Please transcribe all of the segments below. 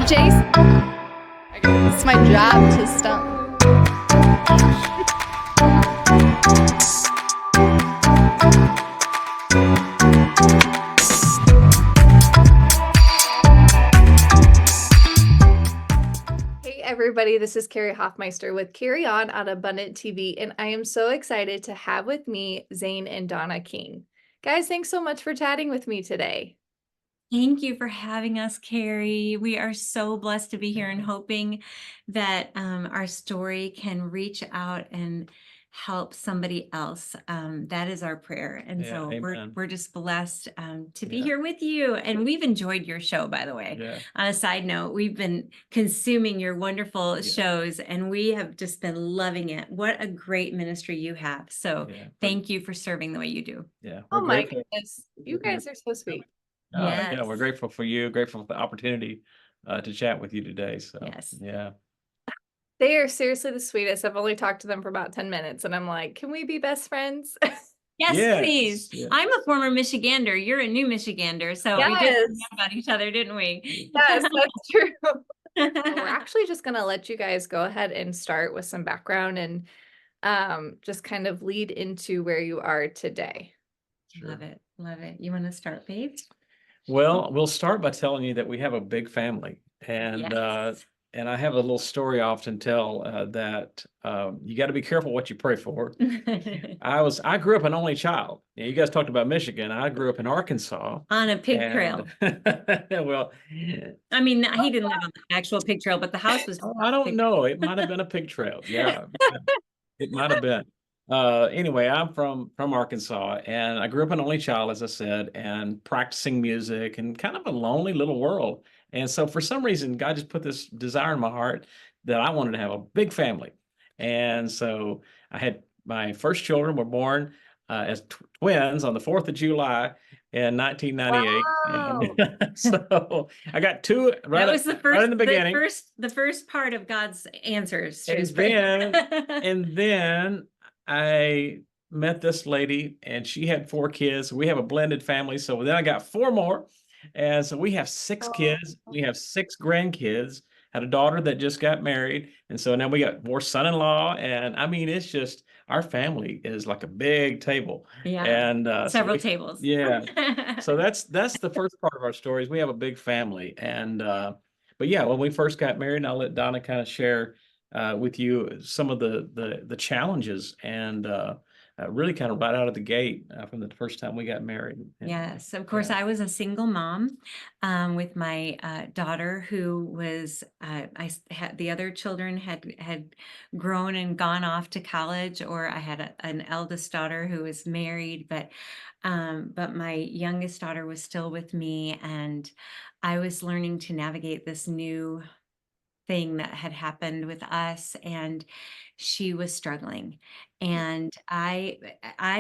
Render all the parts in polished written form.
Jason. It's my job to stump. Hey everybody, this is Carrie Hoffmeister with Carry On Abundant TV, and I am so excited to have with me Zane and Donna King. Guys, thanks so much for chatting with me today. Thank you for having us, Carrie. We are so blessed to be here and hoping that our story can reach out and help somebody else. That is our prayer. And so we're just blessed to be here with you. And we've enjoyed your show, by the way. Yeah. On a side note, we've been consuming your wonderful shows and we have just been loving it. What a great ministry you have. So thank you for serving the way you do. Yeah. Oh my goodness. You guys are so sweet. Yes. Yeah, we're grateful for you, grateful for the opportunity to chat with you today. So Yes. yeah. They are seriously the sweetest. I've only talked to them for about 10 minutes and I'm like, can we be best friends? Yes, please. Yes. I'm a former Michigander. You're a new Michigander. So we just Yes. forgot about each other, didn't we? Yes, that's true. Well, we're actually just going to let you guys go ahead and start with some background and just kind of lead into where you are today. Love it. Love it. You want to start, babe? Well, we'll start by telling you that we have a big family, and Yes. and I have a little story I often tell that you got to be careful what you pray for. I grew up an only child. You guys talked about Michigan. I grew up in Arkansas On a pig trail. Well, I mean, he didn't live on the actual pig trail, but the house was. I don't know. It might have been a pig trail. Yeah, it might have been. Anyway, I'm from Arkansas, and I grew up an only child, as I said, and practicing music and kind of a lonely little world. And so for some reason, God just put this desire in my heart that I wanted to have a big family. And so I had my first children were born as twins on the 4th of July in 1998. Wow. And so I got two That was the first, right in the beginning. the first part of God's answers. And then I met this lady and she had 4 kids. We have a blended family. So then I got 4 more. And so we have 6 kids. We have 6 grandkids. Had a daughter that just got married. And so now we got more son-in-law. And I mean, it's just our family is like a big table. Yeah. And several tables. Yeah. So that's the first part of our stories. We have a big family. And but yeah, when we first got married, and I'll let Donna kind of share with you some of the challenges and really kind of right out of the gate from the first time we got married. Yes, of course. I was a single mom with my daughter who was, I had the other children had grown and gone off to college, or I had an eldest daughter who was married, but my youngest daughter was still with me, and I was learning to navigate this new thing that had happened with us, and she was struggling, and I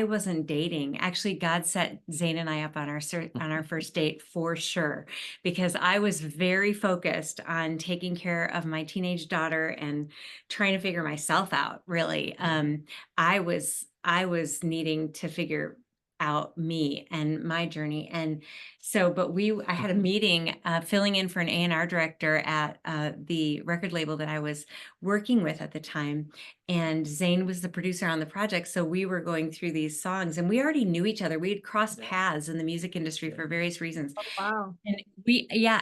wasn't dating. Actually, God set Zane and I up on our first date for sure, because I was very focused on taking care of my teenage daughter and trying to figure myself out, really. I was needing to figure out me and my journey. And so, but I had a meeting filling in for an A&R director at the record label that I was working with at the time. And Zane was the producer on the project. So we were going through these songs and we already knew each other. We had crossed paths in the music industry for various reasons. Oh, wow.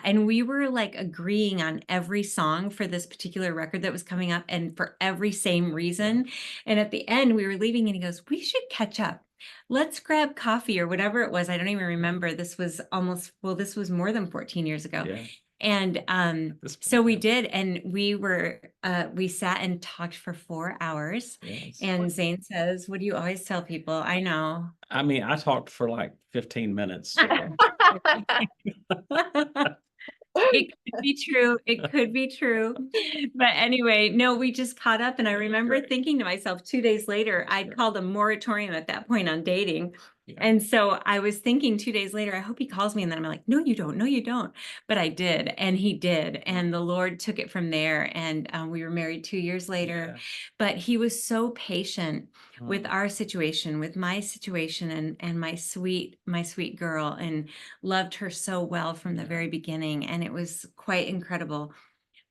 And we were like agreeing on every song for this particular record that was coming up and for every same reason. And at the end we were leaving and he goes, we should catch up. Let's grab coffee or whatever it was. I don't even remember. This was more than 14 years ago. Yeah. And so we did, and we sat and talked for 4 hours. Yes. And Zane says, what do you always tell people? I know. I mean, I talked for like 15 minutes. It could be true. It could be true. But anyway, no, we just caught up. And I remember thinking to myself 2 days later, I'd called a moratorium at that point on dating. Yeah. And so I was thinking 2 days later, I hope he calls me, and then I'm like, "No, you don't. No, you don't." But I did, and he did, and the Lord took it from there, and, we were married 2 years later, Yeah. but he was so patient with Mm. our situation, with my situation, and my sweet girl, and loved her so well from the Yeah. very beginning, and it was quite incredible.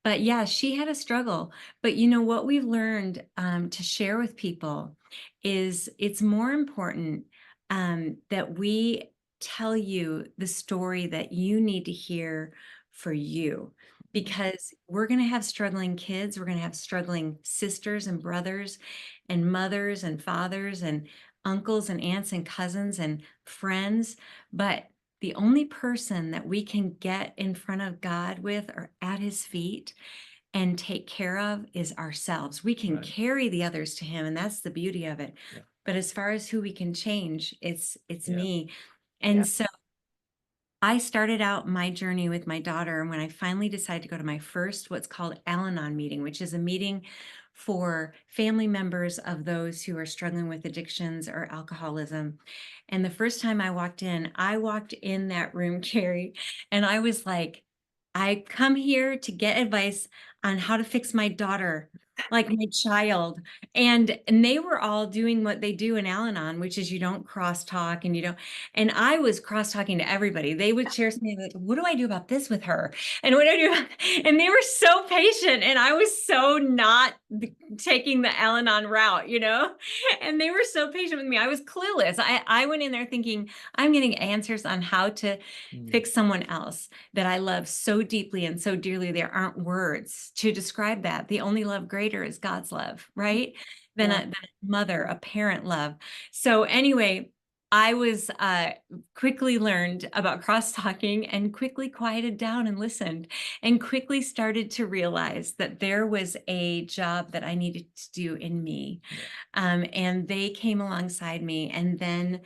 But yeah, she had a struggle. But what we've learned to share with people is it's more important that we tell you the story that you need to hear for you. Mhm. Because we're going to have struggling kids, we're going to have struggling sisters and brothers, and mothers and fathers, and uncles and aunts and cousins and friends. But the only person that we can get in front of God with or at his feet and take care of is ourselves. We can Right. carry the others to him, and that's the beauty of it. Yeah. But as far as who we can change, it's Yeah. me. Yeah. And so I started out my journey with my daughter when I finally decided to go to my first what's called Al-Anon meeting, which is a meeting for family members of those who are struggling with addictions or alcoholism. And the first time I walked in that room, Carrie, and I was like, I come here to get advice on how to fix my daughter, like my child. And they were all doing what they do in Al-Anon, which is you don't crosstalk and you don't. And I was cross talking to everybody. They would share something like, what do I do about this with her? And what do I do? And they were so patient. And I was so not taking the Al Anon route, And they were so patient with me. I was clueless. I went in there thinking, I'm getting answers on how to Mm. fix someone else that I love so deeply and so dearly. There aren't words to describe that. The only love greater is God's love, right? Than Yeah. a mother, a parent love. So anyway, I was quickly learned about cross talking and quickly quieted down and listened and quickly started to realize that there was a job that I needed to do in me. Yeah. And they came alongside me. And then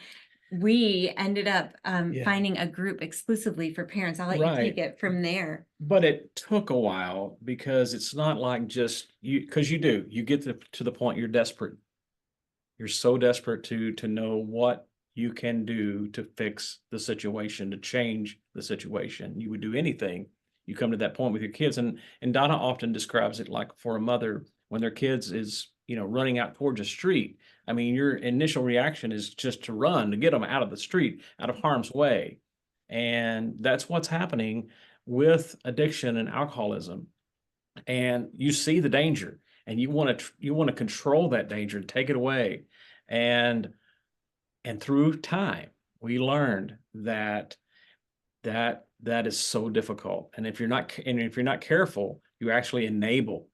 we ended up Yeah. finding a group exclusively for parents. I'll let you take Right. it from there. But it took a while because it's not like just because you get to the point you're desperate. You're so desperate to know what you can do to fix the situation, to change the situation. You would do anything. You come to that point with your kids, and Donna often describes it like for a mother when their kids is running out towards a street. I mean, your initial reaction is just to run to get them out of the street, out of harm's way, and that's what's happening with addiction and alcoholism. And you see the danger, and you want to control that danger and take it away, and through time we learned that is so difficult, and if you're not careful, you actually enable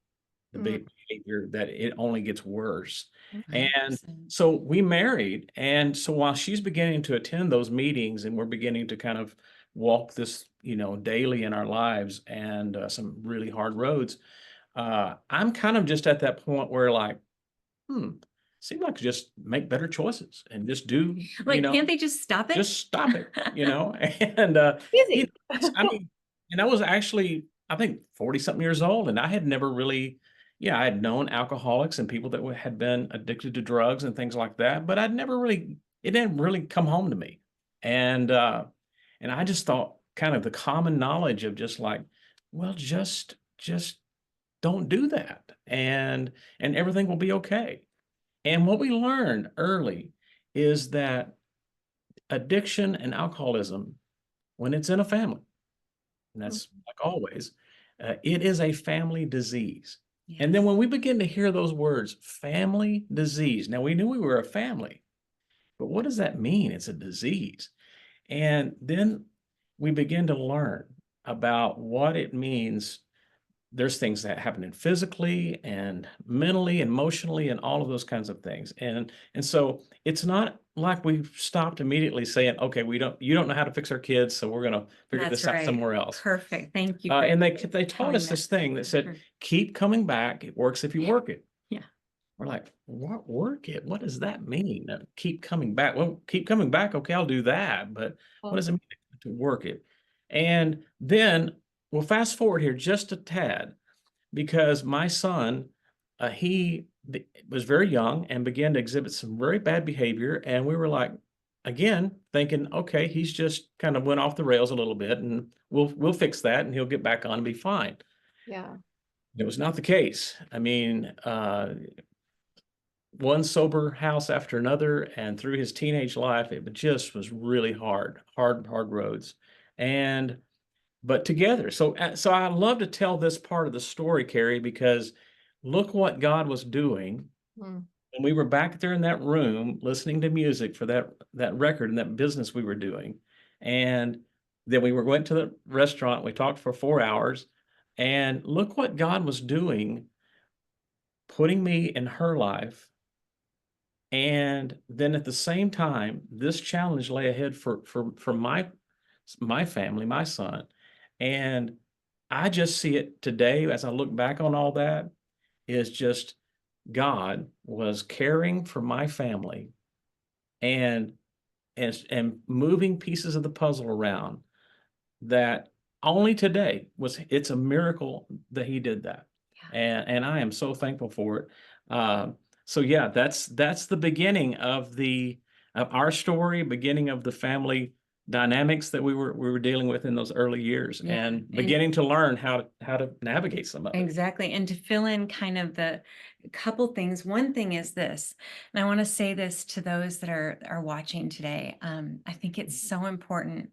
the Mm. behavior that it only gets worse. And 100%. so we married, and so while she's beginning to attend those meetings and we're beginning to kind of walk this daily in our lives, and some really hard roads, I'm kind of just at that point where like, hmm, seem like just make better choices and just do, Like, can't they just stop it? just stop it, and Easy. I mean, and I was actually, I think 40 something years old, and I had never really, yeah, I had known alcoholics and people that had been addicted to drugs and things like that, but it didn't really come home to me. And I just thought kind of the common knowledge of just like, well, just don't do that, and everything will be okay. And what we learned early is that addiction and alcoholism, when it's in a family, and Mm. that's like always, it is a family disease. And then Yes. when we begin to hear those words, family disease, now we knew we were a family, but what does that mean? It's a disease. And then we begin to learn about what it means. There's things that happen in physically and mentally, emotionally, and all of those kinds of things. And so it's not like we've stopped immediately saying, okay, you don't know how to fix our kids, so we're gonna figure That's this out right. somewhere else. Perfect. Thank you for And they taught telling us that this thing that said, story. keep coming back. It works if you work it. Yeah. We're like, what work it? What does that mean? Keep coming back. Well, keep coming back. Okay, I'll do that. But what does it mean to work it? And then we'll fast forward here just a tad because my son, he was very young and began to exhibit some very bad behavior. And we were like, again, thinking, okay, he's just kind of went off the rails a little bit, and we'll fix that, and he'll get back on and be fine. Yeah. It was not the case. I mean, one sober house after another, and through his teenage life, it just was really hard roads. And but together. So I love to tell this part of the story, Carrie, because look what God was doing. Mm. And we were back there in that room listening to music for that record and that business we were doing. And then went to the restaurant, we talked for 4 hours, and look what God was doing, putting me in her life. And then at the same time, this challenge lay ahead for my family, my son. And I just see it today as I look back on all that, is just God was caring for my family and and moving pieces of the puzzle around that only today was it's a miracle that he did that. Yeah. And I am so thankful for it. So yeah, that's the beginning of the of our story, beginning of the family dynamics that we were dealing with in those early years, Yeah. and And beginning to learn how to navigate some of it. exactly. And to fill in kind of the couple things, one thing is this, and I want to say this to those that are watching today. I think it's so important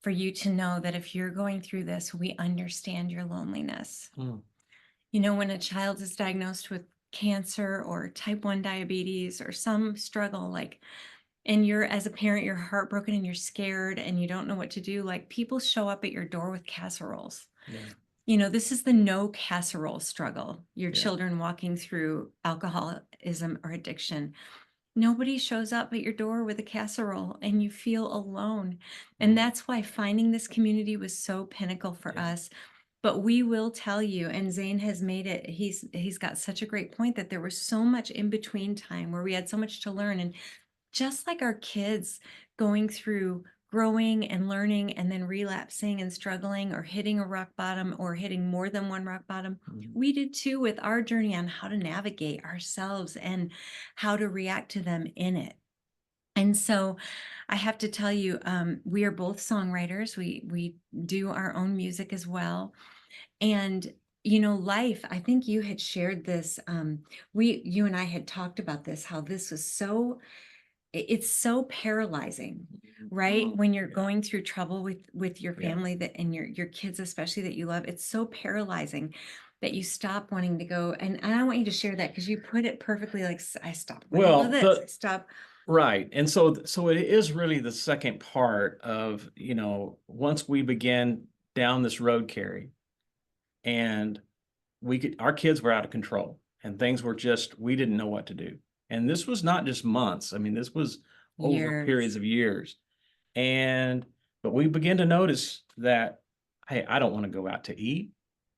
for you to know that if you're going through this, we understand your loneliness. Mm, You know, when a child is diagnosed with cancer or type 1 diabetes or some struggle, like, and you're as a parent, you're heartbroken and you're scared and you don't know what to do, like people show up at your door with casseroles. yeah, You know, this is the no casserole struggle. Your yeah, children walking through alcoholism or addiction. Nobody shows up at your door with a casserole and you feel alone. And mm, that's why finding this community was so pinnacle for yeah, us. But we will tell you, and Zane has made it, he's got such a great point that there was so much in between time where we had so much to learn. And just like our kids going through growing and learning and then relapsing and struggling or hitting a rock bottom or hitting more than one rock bottom, mm, we did too with our journey on how to navigate ourselves and how to react to them in it. And so I have to tell you, we are both songwriters. We do our own music as well. And you know, life, I think you had shared this. You and I had talked about this, how this was so it's so paralyzing, right? mm, When you're yeah, going through trouble with your yeah. family that and your kids especially that you love, it's so paralyzing that you stop wanting to go. And I want you to share that because you put it perfectly, like I stopped with all of Well, this. I the stop. right, and so it is really the second part of, once we began down this road, Carrie, and our kids were out of control, and things were just we didn't know what to do. And this was not just months, I mean, this was over periods Years. of years. And but we began to notice that, hey, I don't want to go out to eat.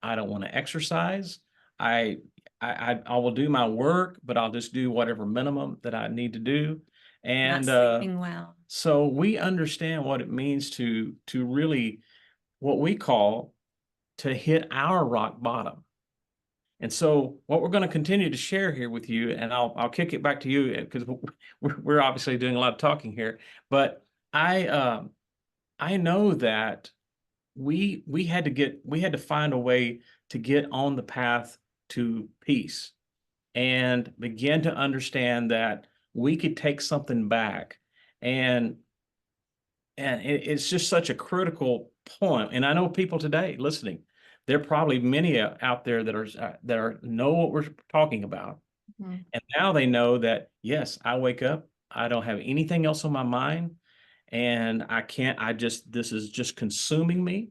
I don't want to exercise. I I will do my work, but I'll just do whatever minimum that I need to do. Not And sleeping well. so we understand what it means to really what we call to hit our rock bottom. And so what we're going to continue to share here with you, and I'll kick it back to you because we're obviously doing a lot of talking here, but I I know that we had to find a way to get on the path to peace and begin to understand that we could take something back. And it's just such a critical point. And I know people today listening, there are probably many out there that are know what we're talking about. Mhm. And now they know that, yes, I wake up, I don't have anything else on my mind, and I can't I just this is just consuming me,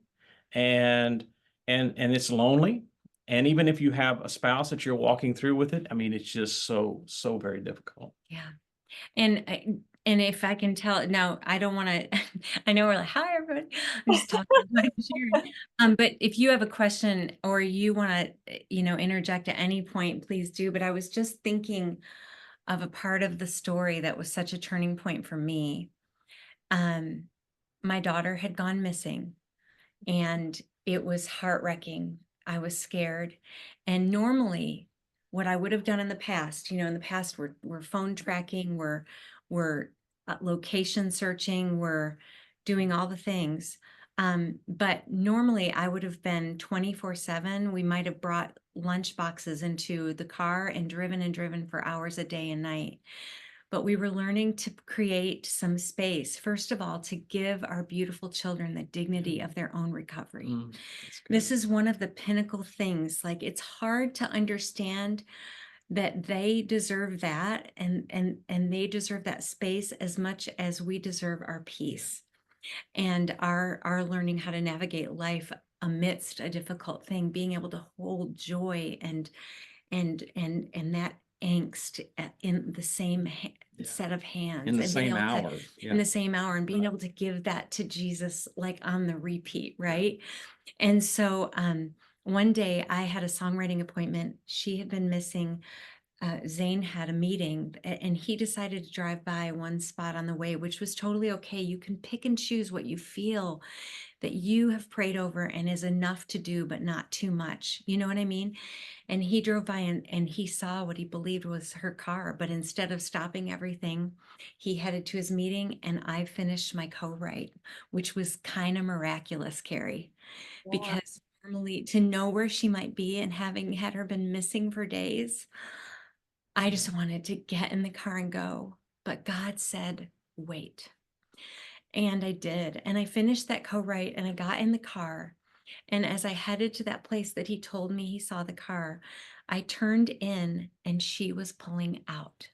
and and it's lonely. And even if you have a spouse that you're walking through with it, I mean, it's just so very difficult. Yeah. And if I can tell now, I don't want to. I know we're like, hi everybody. I'm just talking about sharing. But if you have a question or you want to, interject at any point, please do. But I was just thinking of a part of the story that was such a turning point for me. Um, my daughter had gone missing, and it was heart-wrecking. I was scared. And normally, what I would have done in the past, in the past we're phone tracking, we're location searching, we're doing all the things. But normally I would have been 24/7. We might have brought lunch boxes into the car and driven for hours a day and night. But we were learning to create some space, first of all, to give our beautiful children the dignity of their own recovery. That's This good. is one of the pinnacle things. Like, it's hard to understand that they deserve that, and they deserve that space as much as we deserve our peace and our learning how to navigate life amidst a difficult thing, being able to hold joy and that angst in the same Yeah. set of hands, In the and being same able to hour. in Yeah. the same hour, and being able to give that to Jesus, like, on the repeat, right? And so one day I had a songwriting appointment. She had been missing. Zane had a meeting, and he decided to drive by one spot on the way, which was totally okay. You can pick and choose what you feel that you have prayed over and is enough to do, but not too much. You know what I mean? And he drove by, and he saw what he believed was her car. But instead of stopping everything, he headed to his meeting, and I finished my co-write, which was kind of miraculous, Carrie, Yeah. because normally to know where she might be and having had her been missing for days, I just wanted to get in the car and go. But God said, wait. And I did. And I finished that co-write, and I got in the car. And as I headed to that place that he told me he saw the car, I turned in and she was pulling out.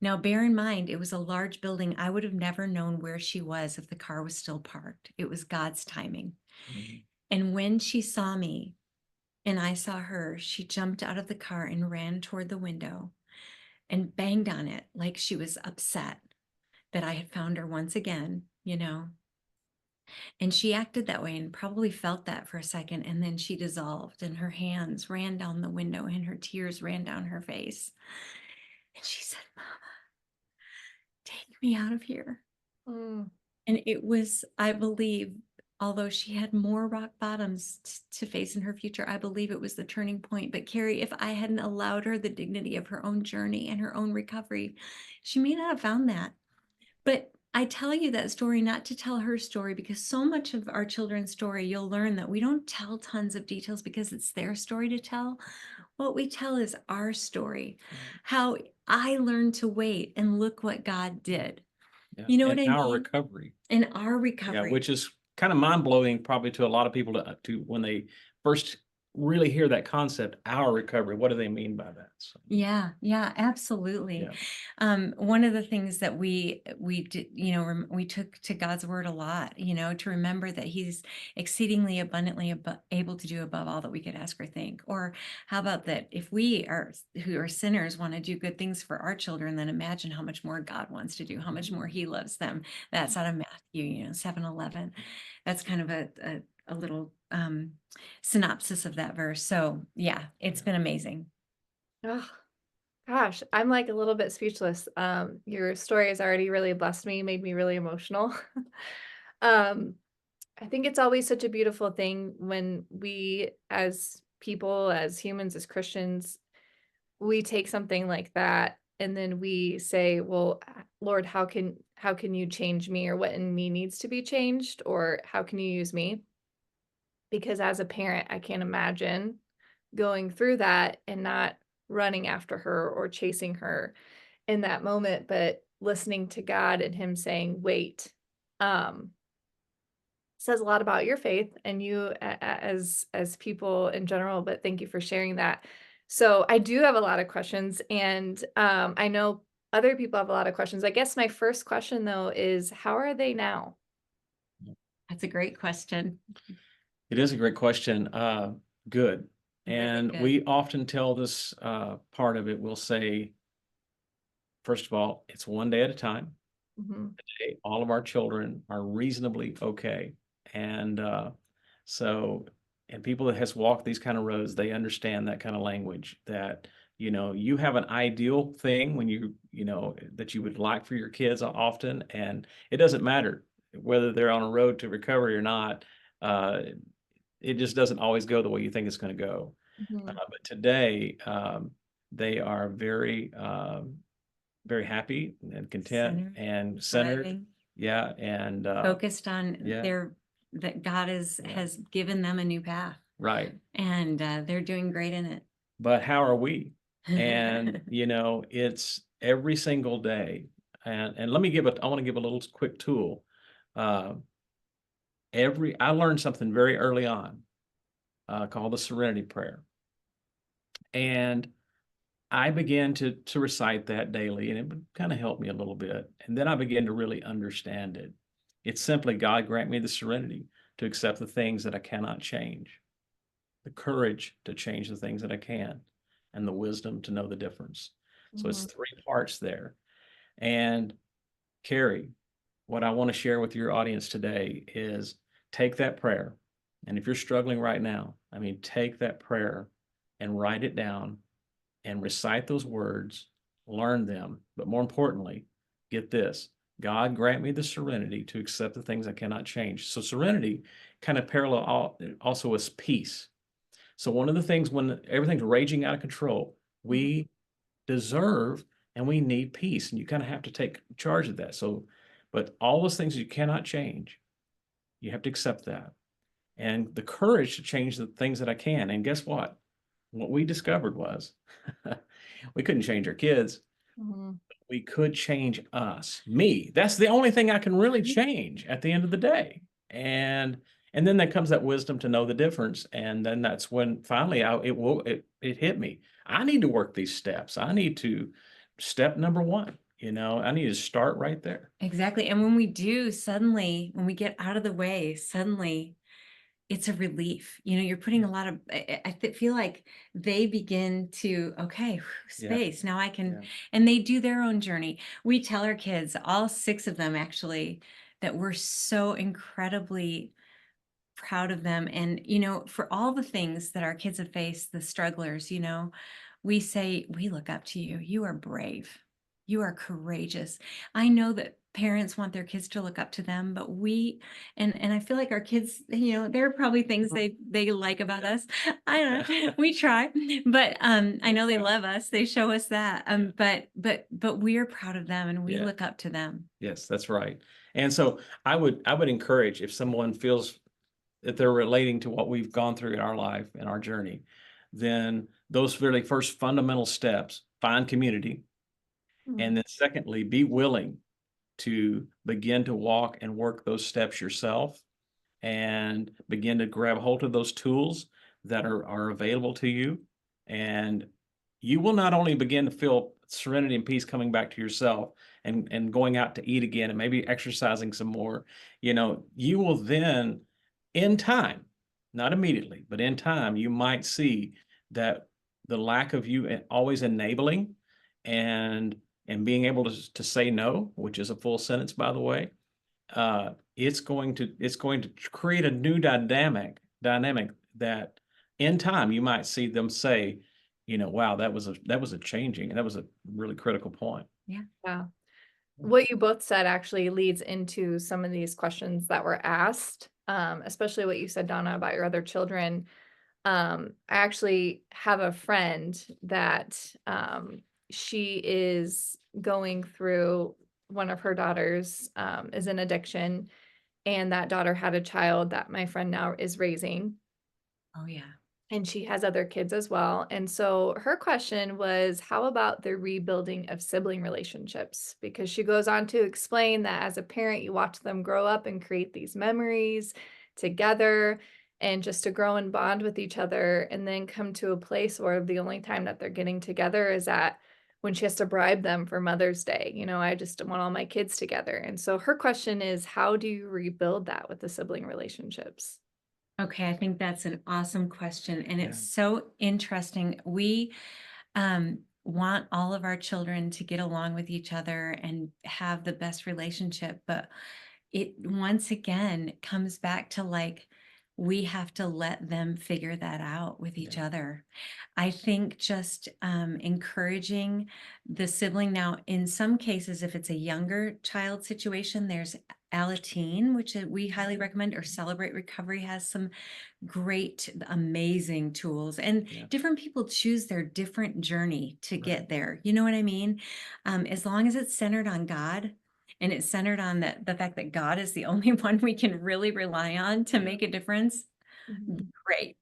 Now, bear in mind, it was a large building. I would have never known where she was if the car was still parked. It was God's timing. Mhm. And when she saw me and I saw her, she jumped out of the car and ran toward the window and banged on it like she was upset that I had found her once again, you know. And she acted that way and probably felt that for a second. And then she dissolved, and her hands ran down the window and her tears ran down her face. And she said, Mama, take me out of here. Mm. And it was, I believe, although she had more rock bottoms to face in her future, I believe it was the turning point. But Carrie, if I hadn't allowed her the dignity of her own journey and her own recovery, she may not have found that. But I tell you that story not to tell her story, because so much of our children's story, you'll learn that we don't tell tons of details because it's their story to tell. What we tell is our story, Right. how I learned to wait and look what God did. Yeah. You know And what I our mean? recovery. In our Yeah, recovery. which is kind of mind blowing probably to a lot of people to when they first really hear that concept, our recovery. What do they mean by that? So, Yeah, absolutely. yeah. One of the things that we did, we took to God's word a lot, to remember that He's exceedingly abundantly able to do above all that we could ask or think. Or how about that? If we are who are sinners want to do good things for our children, then imagine how much more God wants to do, how much more He loves them. That's out of Matthew, 7:11. That's kind of a little synopsis of that verse. So yeah, it's been amazing. Oh, gosh, I'm like a little bit speechless. Your story has already really blessed me, made me really emotional. um, I think it's always such a beautiful thing when we, as people, as humans, as Christians, we take something like that and then we say, "Well, Lord, how can you change me, or what in me needs to be changed, or how can you use me?" Because as a parent, I can't imagine going through that and not running after her or chasing her in that moment, but listening to God and him saying, "Wait," um, says a lot about your faith and you as people in general, but thank you for sharing that. So, I do have a lot of questions, and, I know other people have a lot of questions. I guess my first question, though, is how are they now? That's a great question. It is a great question. Good. Really And good. we often tell this part of it. We'll say, first of all, it's one day at a time. Mhm, Today, all of our children are reasonably okay. And so, and people that has walked these kind of roads, they understand that kind of language that, you have an ideal thing when that you would like for your kids often. And it doesn't matter whether they're on a road to recovery or not. Uh, it just doesn't always go the way you think it's going to go. mhm, But today, they are very very happy and content Centered, and centered. thriving, Yeah, and focused on yeah, that God yeah, has given them a new path, right. and they're doing great in But how are we? And it. it's every single day. And let me I want to give a little quick tool. Uh, I learned something very early on called the Serenity Prayer, and I began to recite that daily, and it would kind of help me a little bit. And then I began to really understand it. It's simply, God grant me the serenity to accept the things that I cannot change, the courage to change the things that I can, and the wisdom to know the difference. So it's Mhm. three parts there. And Carrie, what I want to share with your audience today is take that prayer. And if you're struggling right now, I mean, take that prayer and write it down and recite those words, learn them. But more importantly, get this: God grant me the serenity to accept the things I cannot change. So, serenity kind of parallel also with peace. So, one of the things when everything's raging out of control, Mhm. we deserve and we need peace. And you kind of have to take charge of that. So, but all those things you cannot change, you have to accept that. And the courage to change the things that I can. And guess what? What we discovered was we couldn't change our kids. Mhm. We could change us, me. That's the only thing I can really change at the end of the day. And then there comes that wisdom to know the difference. And then that's when finally it hit me. I need to work these steps. I need to step number one, I need to start right there. Exactly. And when we do, suddenly, when we get out of the way, suddenly it's a relief. You're putting Yeah. a lot of, feel like they begin to, okay, whew, Yeah. space. Now I can, Yeah. and they do their own journey. We tell our kids, all six of them actually, that we're so incredibly proud of them. And, for all the things that our kids have faced, the strugglers, we say, we look up to you. You are brave. You are courageous. I know that parents want their kids to look up to them, but and I feel like our kids, there are probably things they like about us. I don't know. We try, but I know they love us. They show us that. But we are proud of them and we Yeah. look up to them. Yes, that's right. And so I would encourage, if someone feels that they're relating to what we've gone through in our life and our journey, then those really first fundamental steps: find community, and Mhm. then secondly, be willing to begin to walk and work those steps yourself, and begin to grab hold of those tools that are available to you. And you will not only begin to feel serenity and peace coming back to yourself, and going out to eat again and maybe exercising some more, you will then, in time, not immediately, but in time, you might see that the lack of you always enabling and being able to say no, which is a full sentence, by the way, it's going to create a new dynamic that in time you might see them say, wow, that was a changing, and that was a really critical point. Yeah. Yeah. What you both said actually leads into some of these questions that were asked, especially what you said, Donna, about your other children. I actually have a friend that she is going through, one of her daughters is in addiction, and that daughter had a child that my friend now is raising. Oh yeah. And she has other kids as well. And so her question was, how about the rebuilding of sibling relationships? Because she goes on to explain that as a parent, you watch them grow up and create these memories together, and just to grow and bond with each other, and then come to a place where the only time that they're getting together is at when she has to bribe them for Mother's Day. I just want all my kids together. And so her question is, how do you rebuild that with the sibling relationships? Okay, I think that's an awesome question, and Yeah. it's so interesting. We want all of our children to get along with each other and have the best relationship, but it once again comes back to like, we have to let them figure that out with each other. I think just encouraging the sibling. Now, in some cases, if it's a younger child situation, there's Alateen, which we highly recommend, or Celebrate Recovery has some great, amazing tools. And Yeah. different people choose their different journey to Right. get there. You know what I mean? As long as it's centered on God, and it's centered on the fact that God is the only one we can really rely on to Yeah. make a difference, Mhm. great.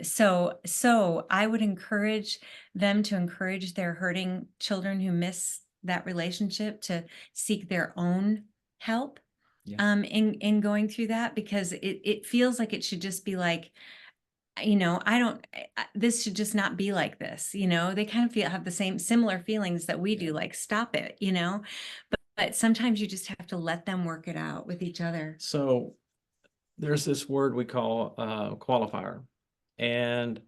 So I would encourage them to encourage their hurting children who miss that relationship to seek their own help Yeah. in going through that, because it feels like it should just be like, I don't, this should just not be like this. They kind of have the same similar feelings that we Yeah. do, like, stop it, but sometimes you just have to let them work it out with each other. So there's this word we call qualifier. And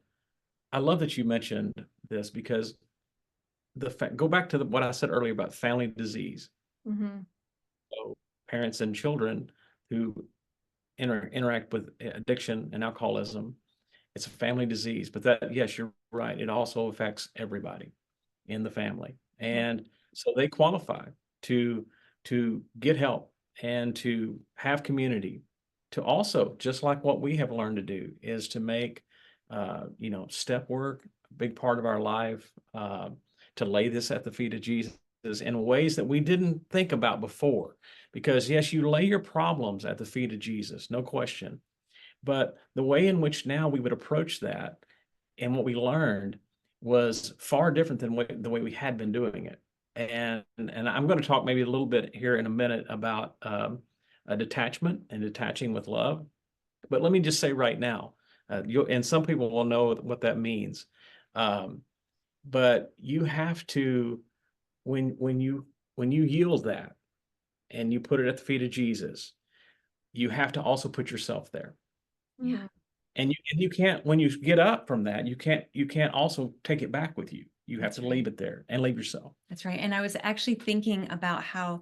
I love that you mentioned this because go back to what I said earlier about family disease. Mhm. So parents and children who interact with addiction and alcoholism, it's a family disease. But that, yes, you're right. It also affects everybody in the family. And so they qualify to get help and to have community, to also, just like what we have learned to do, is to make step work a big part of our life, to lay this at the feet of Jesus in ways that we didn't think about before. Because yes, you lay your problems at the feet of Jesus, no question. But the way in which now we would approach that and what we learned was far different than the way we had been doing it. And I'm going to talk maybe a little bit here in a minute about a detachment and detaching with love. But let me just say right now, and some people will know what that means. Um, but you have to, when you yield that and you put it at the feet of Jesus, you have to also put yourself there. Yeah. And you can't, when you get up from that, you can't also take it back with you. You have That's to right. leave it there and leave yourself. That's right. And I was actually thinking about how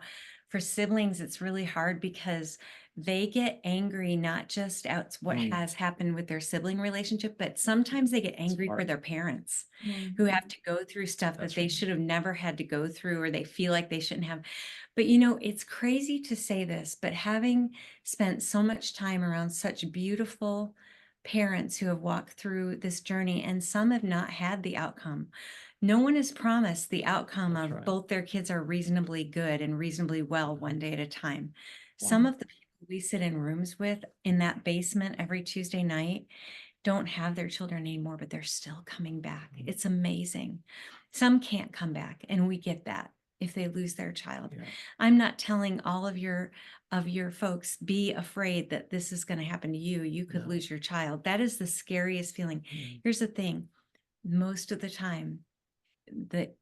for siblings, it's really hard because they get angry, not just at what Mm, has happened with their sibling relationship, but sometimes they get angry for smart. their parents Mhm. who have to go through stuff that That's they right. should have never had to go through, or they feel like they shouldn't have. But it's crazy to say this, but having spent so much time around such beautiful parents who have walked through this journey, and some have not had the outcome. No one is promised the outcome That's of right. both their kids are reasonably good and reasonably well one day at a time. Some Wow. of the people we sit in rooms with in that basement every Tuesday night don't have their children anymore, but they're still coming back. Mhm. It's amazing. Some can't come back, and we get that if they lose their child. Yeah. I'm not telling all of your folks, be afraid that this is going to happen to you. You could No. lose your child. That is the scariest feeling. Mm, Here's the thing. Most of the time, that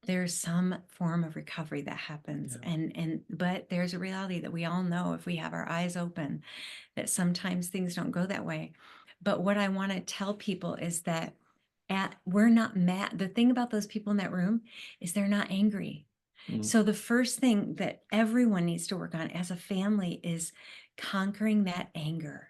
there's some form of recovery that happens, yeah. but there's a reality that we all know, if we have our eyes open, that sometimes things don't go that way. But what I want to tell people is that we're not mad. The thing about those people in that room is they're not angry. Mm, So the first thing that everyone needs to work on as a family is conquering that anger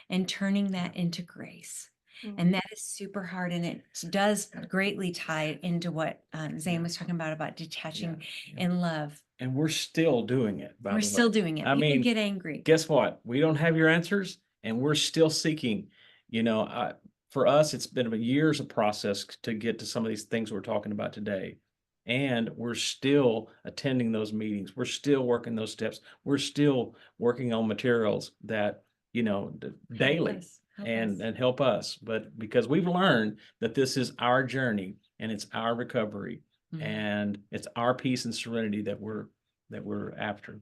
and turning that into grace. And that is super hard. And it does greatly tie into what Zane yeah. was talking about Yeah. detaching Yeah. in love. And we're still doing it, by We're the still way. doing it. I People mean, get angry. guess what? We don't have your answers, and we're still seeking. You know, for us, it's been years of process to get to some of these things we're talking about today. And we're still attending those meetings. We're still working those steps. We're still working on materials that, daily Help and us. help us. But because we've learned that this is our journey and it's our recovery Mhm. and it's our peace and serenity that we're after.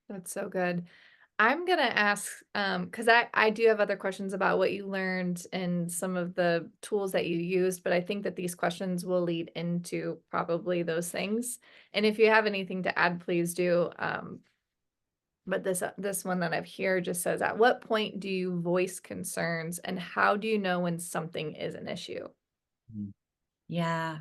That's so good. I'm gonna ask, because I do have other questions about what you learned and some of the tools that you used, but I think that these questions will lead into probably those things. And if you have anything to add, please do. But this one that I've here just says, at what point do you voice concerns, and how do you know when something is an issue? Mm, Yeah.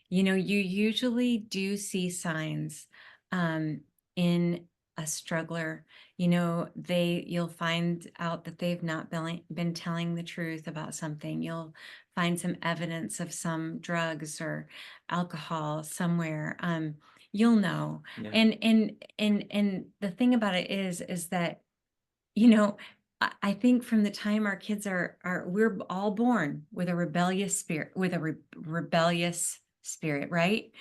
You usually do see signs um, in a struggler, you'll find out that they've not been telling the truth about something. You'll find some evidence of some drugs or alcohol somewhere. You'll know. Yeah. And the thing about it is that, you know, I think from the time our kids we're all born with a rebellious spirit, with a rebellious spirit, right?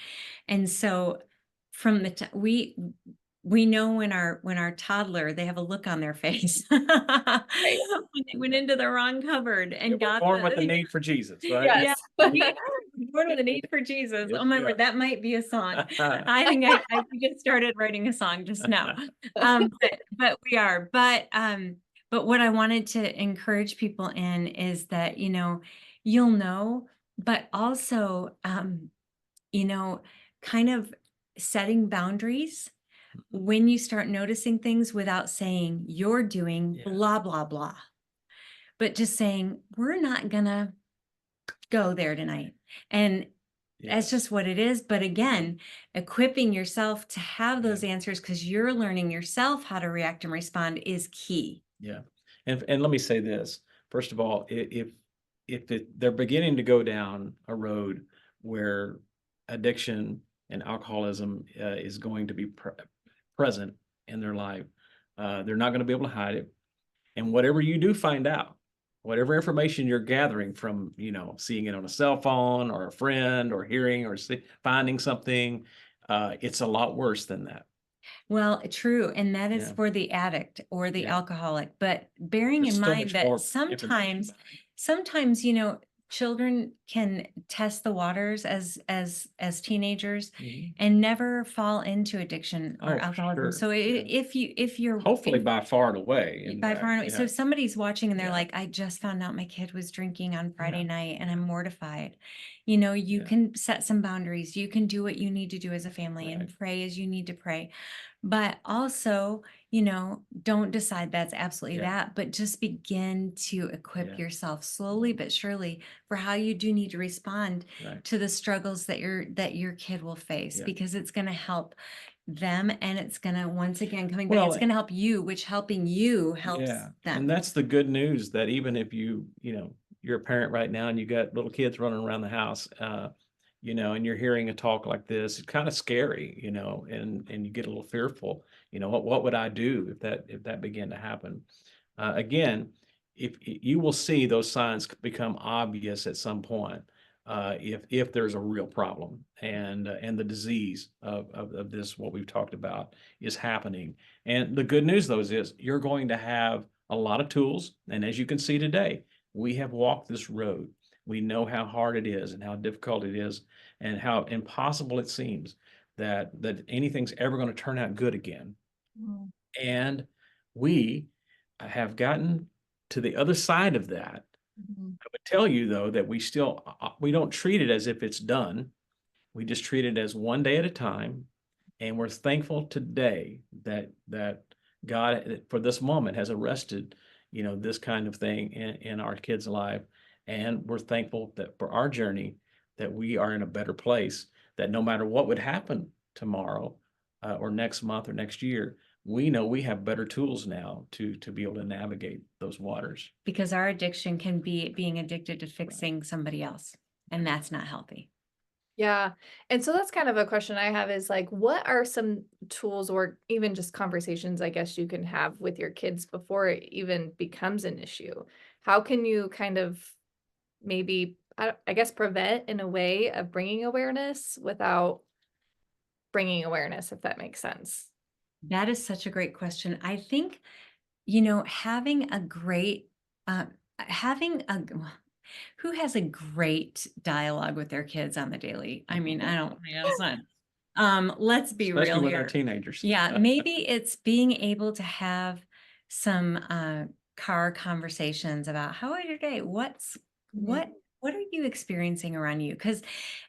And so from the we know when our toddler, they have a look on their face when Right. they went into the wrong cupboard Yeah, and we're got born with the the need for Jesus, right? yeah, Yes. we are born with a need for Jesus. Yes, Oh my we word, are. that might be a song. I think I just started writing a song just now. But we are. But what I wanted to encourage people in is that, you'll know, but also, kind of setting boundaries when you start noticing things without saying you're doing Yeah. blah, blah, blah, but just saying, we're not gonna go there tonight. And that's Yes. just what it is. But again, equipping yourself to have those answers because you're learning yourself how to react and respond is key. Yeah. And let me say this. First of all, they're beginning to go down a road where addiction and alcoholism is going to be present in their life, they're not going to be able to hide it. And whatever you do find out, whatever information you're gathering from, seeing it on a cell phone or a friend or hearing or finding something, it's a lot worse than that. Well, true. And that is Yeah. for the addict or the Yeah. alcoholic. But bearing There's in so mind much that more information about it. sometimes, children can test the waters as teenagers Mhm. and never fall into addiction or Oh, for alcoholism. sure. So Yeah. if you're Hopefully by far and away, in by fact. far and away. So Yeah. if somebody's watching and they're Yeah. like, I just found out my kid was drinking on Friday Yeah. night and I'm mortified. You Yeah. can set some boundaries. You can do what you need to do as a family and Right. pray as you need to pray. But also, don't decide that's absolutely Yeah. that, but just begin to equip Yeah. yourself slowly but surely for how you do need to respond Right. to the struggles that your kid will face, Yeah. because it's going to help them, and it's going to, once again, coming back, Well, it's going to help you, which helping you helps yeah. them. And that's the good news, that even if you're a parent right now and you got little kids running around the house, and you're hearing a talk like this, it's kind of scary, and you get a little fearful. What would I do if that began to happen? Again, if you will see those signs become obvious at some point, if there's a real problem and the disease of this, what we've talked about, is happening. And the good news, though, is you're going to have a lot of tools. And as you can see today, we have walked this road. We know how hard it is and how difficult it is and how impossible it seems that anything's ever going to turn out good again. Mm. And we have gotten to the other side of that. Mhm. I would tell you, though, that we don't treat it as if it's done. We just treat it as one day at a time. And we're thankful today that God, for this moment, has arrested, this kind of thing in our kids' life. And we're thankful that for our journey, that we are in a better place, that no matter what would happen tomorrow, or next month or next year, we know we have better tools now to be able to navigate those waters. Because our addiction can be being addicted to fixing somebody else, and that's not healthy. Yeah. And so that's kind of a question I have, is like, what are some tools or even just conversations, I guess, you can have with your kids before it even becomes an issue? How can you kind of maybe, I guess, prevent in a way of bringing awareness without bringing awareness, if that makes sense? That is such a great question. I think, having a great, having a, who has a great dialogue with their kids on the daily? I mean, I don't, it's not, let's be Especially real when they're here. teenagers. Yeah, maybe it's being able to have some car conversations about how was your day? Mhm. What are you experiencing around you?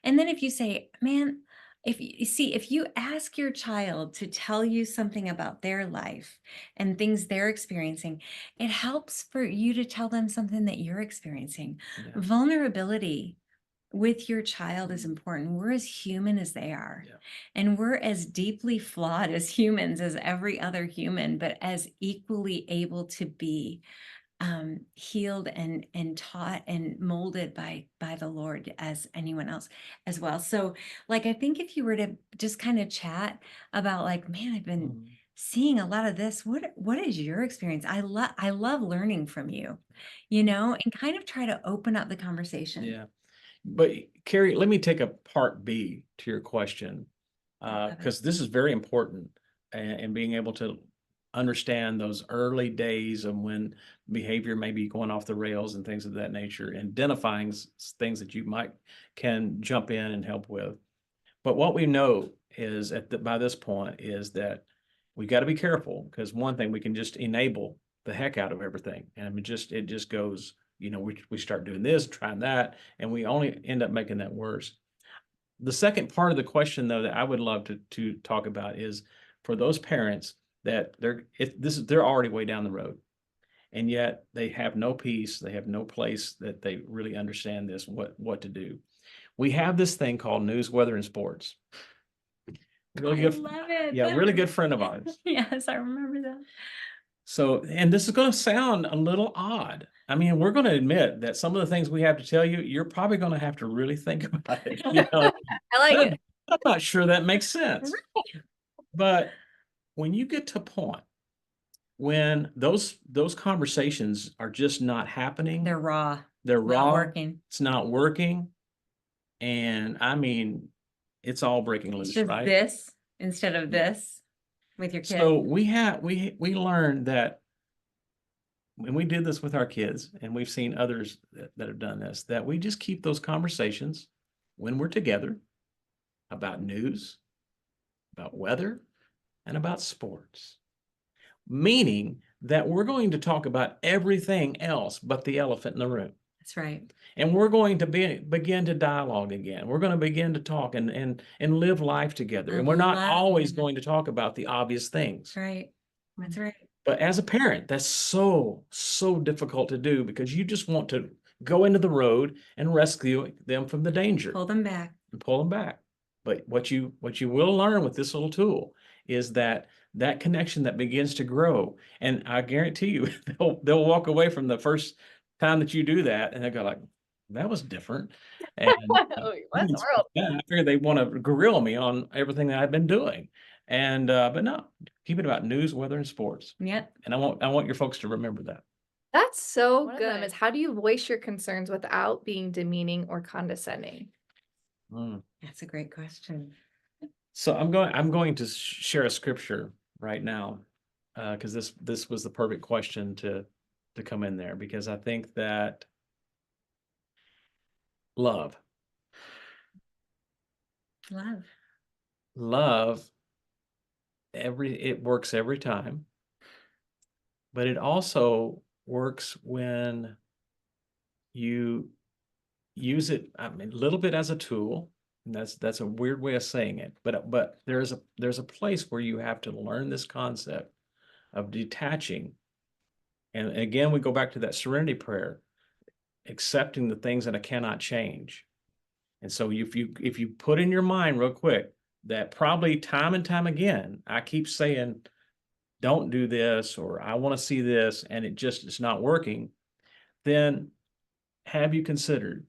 And then if you say, man, if you ask your child to tell you something about their life and things they're experiencing, it helps for you to tell them something that you're experiencing. Yeah. Vulnerability with your child is important. We're as human as they are. Yeah. And we're as deeply flawed as humans as every other human, but as equally able to be healed and taught and molded by the Lord as anyone else as well. So, like, I think if you were to just kind of chat about, like, man, I've been Mhm. seeing a lot of this. What is your experience? I love learning from you, and kind of try to open up the conversation. Yeah. But Carrie, let me take a part B to your question, I love it. because this is very important in being able to understand those early days of when behavior may be going off the rails and things of that nature, identifying things that you can jump in and help with. But what we know is by this point is that we got to be careful, because one thing, we can just enable the heck out of everything, and it just goes. We start doing this, trying that, and we only end up making that worse. The second part of the question, though, that I would love to talk about is for those parents that they're already way down the road, and yet they have no peace, they have no place that they really understand what to do. We have this thing called news, weather, and sports. Really I good, love it. yeah, really good friend of ours. Yes, I remember that. So, and this is going to sound a little odd. I mean, we're going to admit that some of the things we have to tell you, you're probably going to have to really think about it. I like it. I'm not sure that makes sense. But when you get to a point when those conversations are just not happening, They're raw. they're It's not raw, working. it's not working, and I mean, it's all breaking It's loose, just right? this instead of this with your kid. So we learned that when we did this with our kids, and we've seen others that have done this, that we just keep those conversations when we're together about news, about weather, and about sports. Meaning that we're going to talk about everything else but the elephant in the room. That's right. And we're going to begin to dialogue again. We're going to begin to talk and live life together. I And we're not love always that. going to talk about the obvious things. That's right. That's right. But as a parent, that's so difficult to do, because you just want to go into the road and rescue them from the danger Pull them back. and pull them back. But what you will learn with this little tool is that connection that begins to grow. And I guarantee you, they'll walk away from the first time that you do that, and they'll go like, that was different. And What in the world? I figured they want to grill me on everything that I've been doing. And but no, keep it about news, weather, and sports. Yep. And I want your folks to remember that. That's so One of good. the- Is how do you voice your concerns without being demeaning or condescending? Mm. That's a great question. So I'm going to share a scripture right now, because this was the perfect question to come in there, because I think that love Love. it works every time, but it also works when you use it, I mean, a little bit as a tool. And that's a weird way of saying it, but there's a place where you have to learn this concept of detaching. And again, we go back to that serenity prayer, accepting the things that I cannot change. And so if you put in your mind real quick that probably time and time again, I keep saying, don't do this, or I want to see this, and it's not working, then have you considered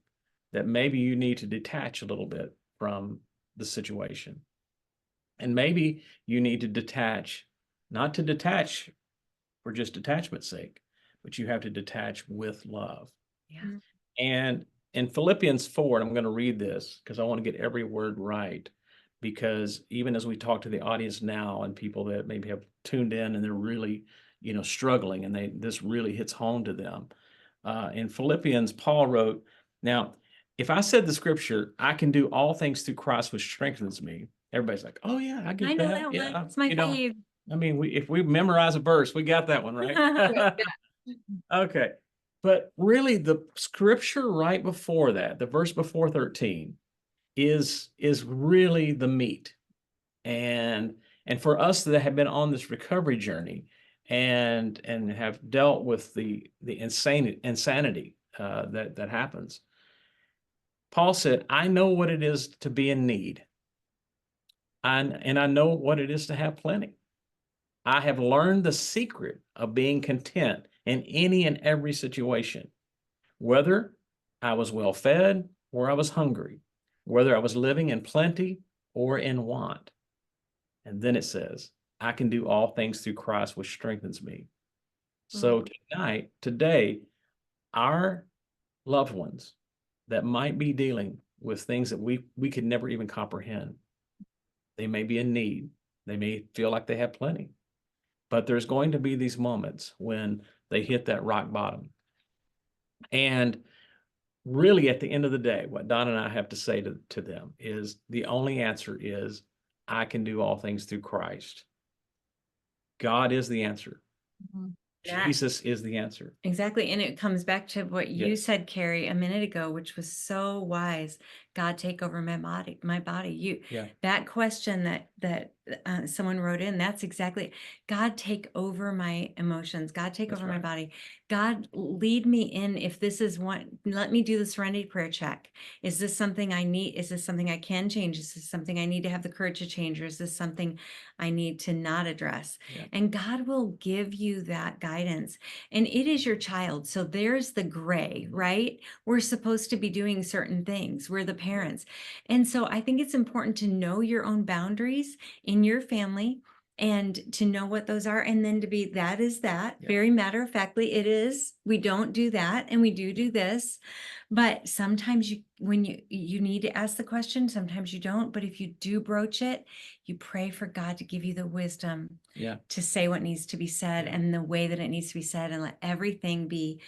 that maybe you need to detach a little bit from the situation? And maybe you need to detach, not to detach for just detachment's sake, but you have to detach with love. Yeah. And in Philippians 4, and I'm going to read this because I want to get every word right, because even as we talk to the audience now and people that maybe have tuned in and they're really, struggling, and this really hits home to them. In Philippians, Paul wrote, now, if I said the scripture, I can do all things through Christ, which strengthens me. Everybody's like, oh yeah, I get I know that. that Yeah. one. It's my fave. I mean, if we memorize a verse, we got that one, right? Okay. But really, the scripture right before that, the verse before 13, is really the meat. And for us that have been on this recovery journey and have dealt with the insanity that happens, Paul said, I know what it is to be in need. And I know what it is to have plenty. I have learned the secret of being content in any and every situation, whether I was well fed or I was hungry, whether I was living in plenty or in want. And then it says, I can do all things through Christ, which strengthens me. So today, our loved ones that might be dealing with things that we could never even comprehend, they may be in need. They may feel like they have plenty. But there's going to be these moments when they hit that rock bottom. And really, at the end of the day, what Don and I have to say to them is the only answer is, I can do all things through Christ. God is the answer. Mhm. That- Jesus is the answer. Exactly. And it comes back to what you Yes. said, Carrie, a minute ago, which was so wise. God, take over my body, my body. Yeah. That question that someone wrote in, that's exactly, God, take over my emotions. God, take That's over my right. body. God, lead me in. If this is one, let me do the serenity prayer check. Is this something I need? Is this something I can change? Is this something I need to have the courage to change? Or is this something I need to not address? Yeah. And God will give you that guidance. And it is your child. So there's the gray, right? We're supposed to be doing certain things. We're the parents. And so I think it's important to know your own boundaries in your family and to know what those are. And then to be, that is that, Yeah. very matter of factly, it is. We don't do that and we do this. But sometimes when you need to ask the question, sometimes you don't. But if you do broach it, you pray for God to give you the wisdom Yeah. to say what needs to be said Yeah. and the way that it needs to be said, and let everything be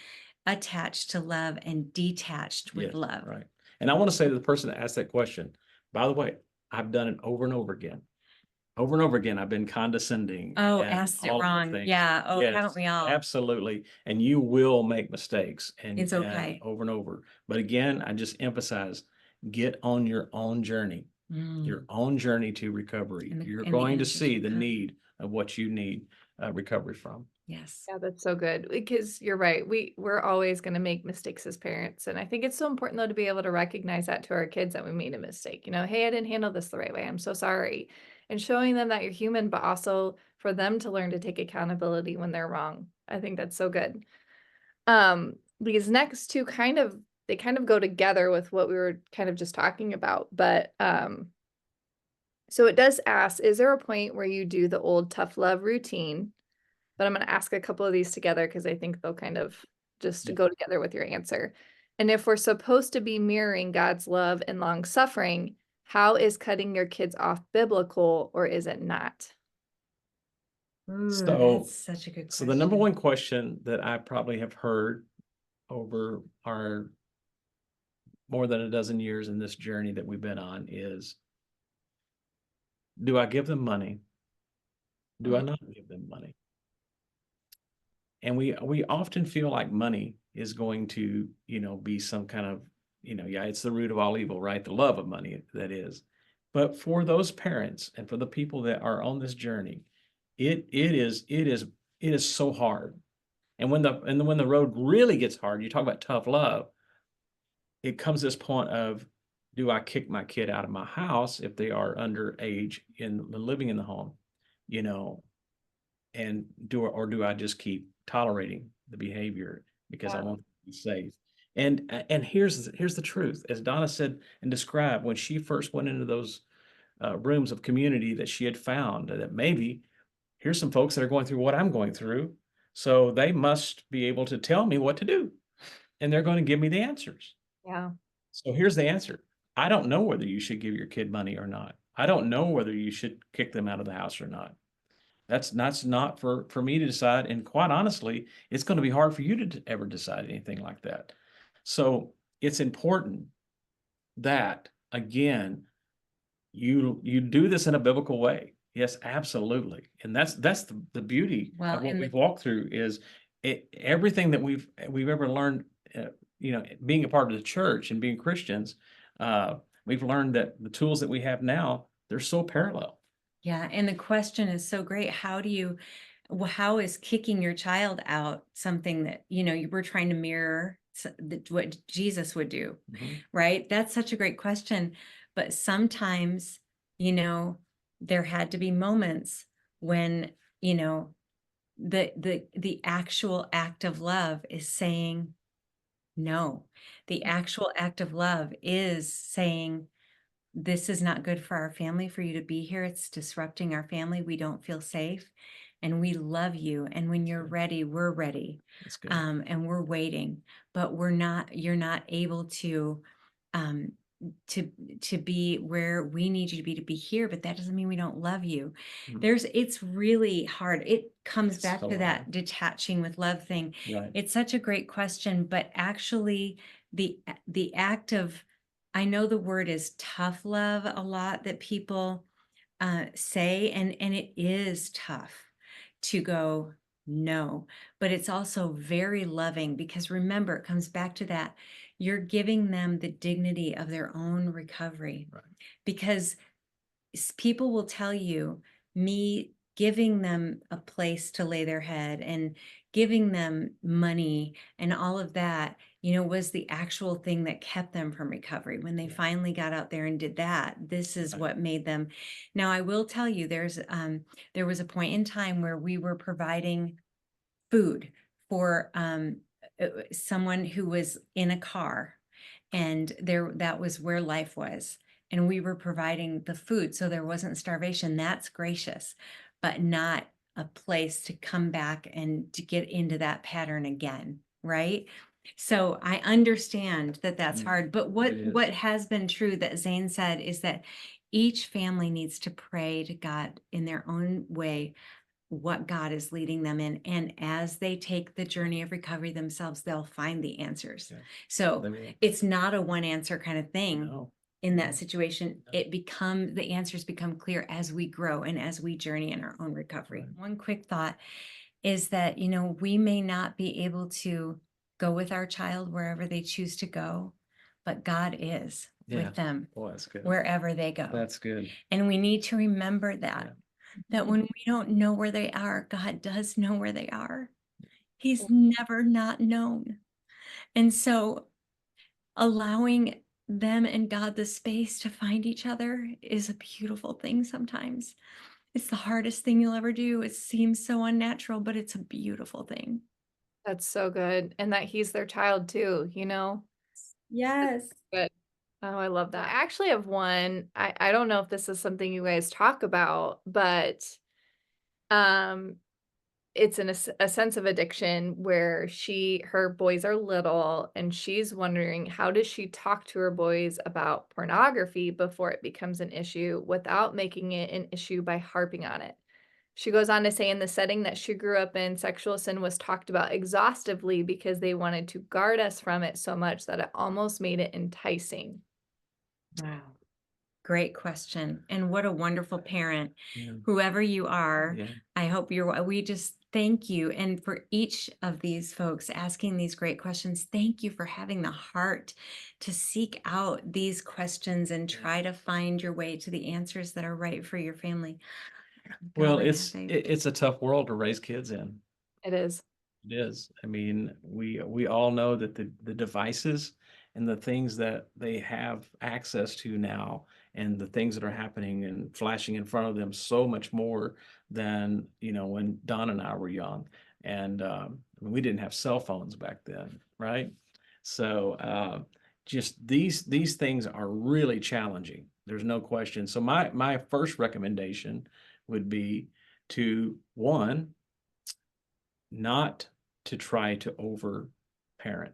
attached to love and detached with Yes, love. right. And I want to say to the person that asked that question, by the way, I've done it over and over again. Over and over again, I've been condescending Oh, and asked it all of the wrong. things. Yeah. Oh, haven't Yes, we all? absolutely. And you will make mistakes It's and okay. over and over. But again, I just emphasize, get on your own journey, your own journey to recovery. And You're the going to answers see will the come. need of what you need recovery from. Yes. Yeah, that's so good because you're right. We're always going to make mistakes as parents. And I think it's so important though to be able to recognize that to our kids that we made a mistake. You know, hey, I didn't handle this the right way. I'm so sorry. And showing them that you're human, but also for them to learn to take accountability when they're wrong. I think that's so good. These next two they kind of go together with what we were kind of just talking about. But so it does ask, is there a point where you do the old tough love routine? But I'm going to ask a couple of these together because I think they'll kind of just Yeah. go together with your answer. And if we're supposed to be mirroring God's love and long suffering, how is cutting your kids off biblical or is it not? Ooh, So, that's such a good so the number question. one question that I probably have heard over our more than a dozen years in this journey that we've been on is, do I give them money? Do I not give them money? And we often feel like money is going to, be some kind of, yeah, it's the root of all evil, right? The love of money, that is. But for those parents and for the people that are on this journey, it is so hard. And when the road really gets hard, you talk about tough love, it comes to this point of, do I kick my kid out of my house if they are underage in living in the home? You know, and do I just keep tolerating the behavior because I Yeah. want to be safe? And here's the truth, as Donna said and described when she first went into those rooms of community that she had found that maybe here's some folks that are going through what I'm going through, so they must be able to tell me what to do, and they're going to give me the answers. Yeah. So here's the answer. I don't know whether you should give your kid money or not. I don't know whether you should kick them out of the house or not. That's not for me to decide, and quite honestly, it's gonna be hard for you to ever decide anything like that. So, it's important that, again, you do this in a biblical way. Yes, absolutely, and that's the beauty Well, of what and we've walked through is everything that we've ever learned, being a part of the church and being Christians, we've learned that the tools that we have now, they're so parallel. yeah, and the question is so great. How is kicking your child out something that, you were trying to mirror what Jesus would do, Mhm. right? That's such a great question. But sometimes, you know, there had to be moments when, you know, the actual act of love is saying no. The actual act of love is saying, this is not good for our family for you to be here. It's disrupting our family. We don't feel safe. And we love you. And when you're Good. ready, we're ready. That's good. And we're waiting. But you're not able um to be where we need you to be here, but that doesn't mean we don't love you. Mm. It's really hard. It comes It's back so to hard. that detaching with love thing. Right. It's such a great question, but actually the act of, I know the word is tough love a lot that people say, and it is tough to go no, but it's also very loving, because remember, it comes back to that. You're giving them the dignity of their own recovery, Right. because people will tell you, me giving them a place to lay their head and giving them money and all of that, was the actual thing that kept them from recovery. When they Yeah. finally got out there and did that, this is Right. what made them. Now, I will tell you, there was a point in time where we were providing food for someone who was in a car, and that was where life was, and we were providing the food, so there wasn't starvation. That's gracious, but not a place to come back and to get into that pattern again, right? So I understand that that's Mm, hard, but it what is. has been true that Zane said is that each family needs to pray to God in their own way what God is leading them in. And as they take the journey of recovery themselves, they'll find the answers. Yeah. So They will. it's not a one answer kind of thing No. in No. that situation. No. The answers become clear as we grow and as we journey in our own recovery. Right. One quick thought is that, we may not be able to go with our child wherever they choose to go, but God is Yeah. with them Boy, that's good. wherever they go. That's good. And we need to remember that. Yeah. That when we don't know where they are, God does know where they are. He's never not known. And so allowing them and God the space to find each other is a beautiful thing sometimes. It's the hardest thing you'll ever do. It seems so unnatural, but it's a beautiful thing. That's so good. And that he's their child too, you know? Yes. Good. Oh, I love that. I actually have one. I don't know if this is something you guys talk about, but um it's a sense of addiction where her boys are little and she's wondering how does she talk to her boys about pornography before it becomes an issue without making it an issue by harping on it. She goes on to say in the setting that she grew up in, sexual sin was talked about exhaustively because they wanted to guard us from it so much that it almost made it enticing. Wow. Great question. And what a wonderful parent. Yeah. Whoever you are, Yeah. I hope we just thank you. And for each of these folks asking these great questions, thank you for having the heart to seek out these questions and Yeah. try to find your way to the answers that are right for your family. Well, Golly, it's a tough world to raise kids in. It is. It is. I mean, we all know that the devices and the things that they have access to now and the things that are happening and flashing in front of them so much more than, when Don and I were young. And I mean, we didn't have cell phones back then, right? So just these things are really challenging. There's no question. So my first recommendation would be to one, not to try to over parent.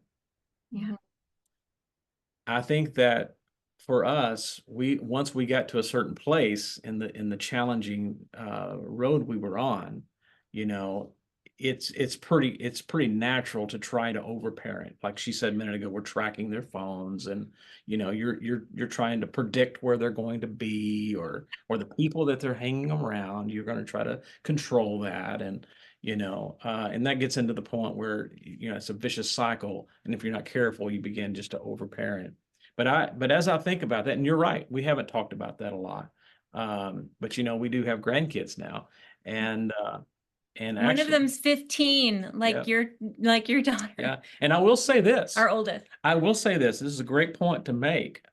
Yeah. I think that for us, once we got to a certain place in the challenging road we were on, you know, it's pretty natural to try to overparent. Like she said a minute ago, we're tracking their phones, and you're trying to predict where they're going to be, or the people that they're hanging around. You're going to try to control that, and that gets into the point where it's a vicious cycle, and if you're not careful, you begin just to overparent. But as I think about that, and you're right, we haven't talked about that a lot. But we do have grandkids now, and And One of actually, them's 15, like yeah, your daughter, yeah. And I will say this. our oldest. I will say this. This is a great point to make.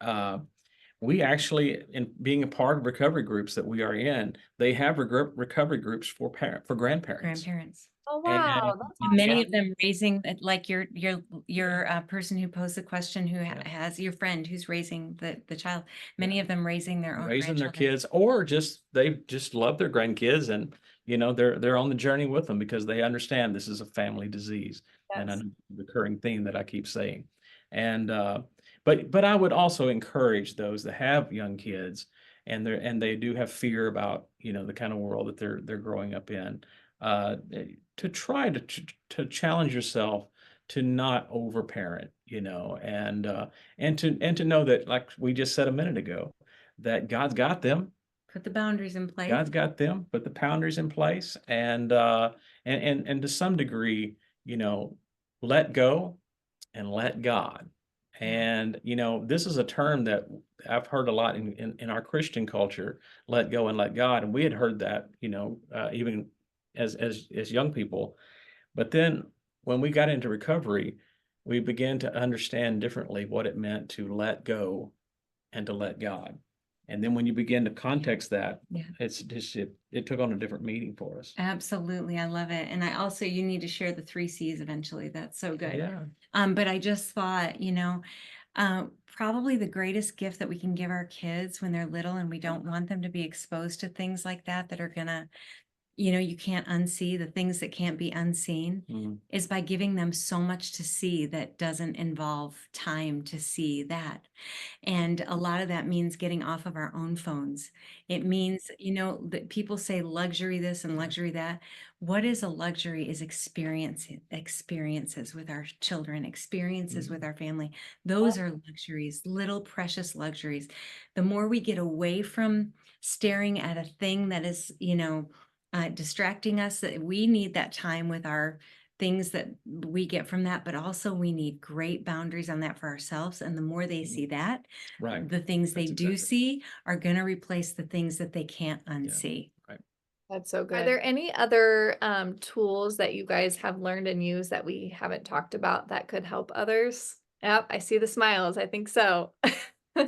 We actually, in being a part of recovery groups that we are in, they have recovery groups for grandparents. Grandparents. Oh, And, wow, that's and Many yeah, of them raising, like your person who posed the question, who yeah, has your friend who's raising the child. Many of them raising their own raising their grandchildren. kids, or just they just love their grandkids, and they're on the journey with them because they understand this is a family disease, and yes. a recurring theme that I keep saying. And but I would also encourage those that have young kids and they do have fear about the kind of world that they're growing up in, to try to challenge yourself to not overparent, and to know that, like we just said a minute ago, that God's got them. Put the boundaries in place. God's got them. Put the boundaries in place, and to some degree, let go and let God. Yeah. And this is a term that I've heard a lot in our Christian culture: let go and let God. And we had heard that, even as young people. But then when we got into recovery, we began to understand differently what it meant to let go and to let God. And then when you begin to context that, Yeah. it's just it took on a different meaning for us. Absolutely. I love it. And I also, you need to share the 3 C's eventually. That's so good. Yeah. But I just thought, probably the greatest gift that we can give our kids when they're little and we don't want them to be exposed to things like that are gonna, you can't unsee the things that can't be unseen, Mhm. is by giving them so much to see that doesn't involve time to see that. And a lot of that means getting off of our own phones. It means, that people say luxury this and luxury that. What is a luxury is experiences with our children, experiences with our family. Those are luxuries, little precious luxuries. The more we get away from staring at a thing that is, distracting us, that we need that time with our things that we get from that, but also we need great boundaries on that for ourselves. And the more they see that, Right. the things they That's do exactly see are going to replace the things that they can't unsee. right. That's so good. Are there any other tools that you guys have learned and used that we haven't talked about that could help others? Yep, I see the smiles. I think so. Tell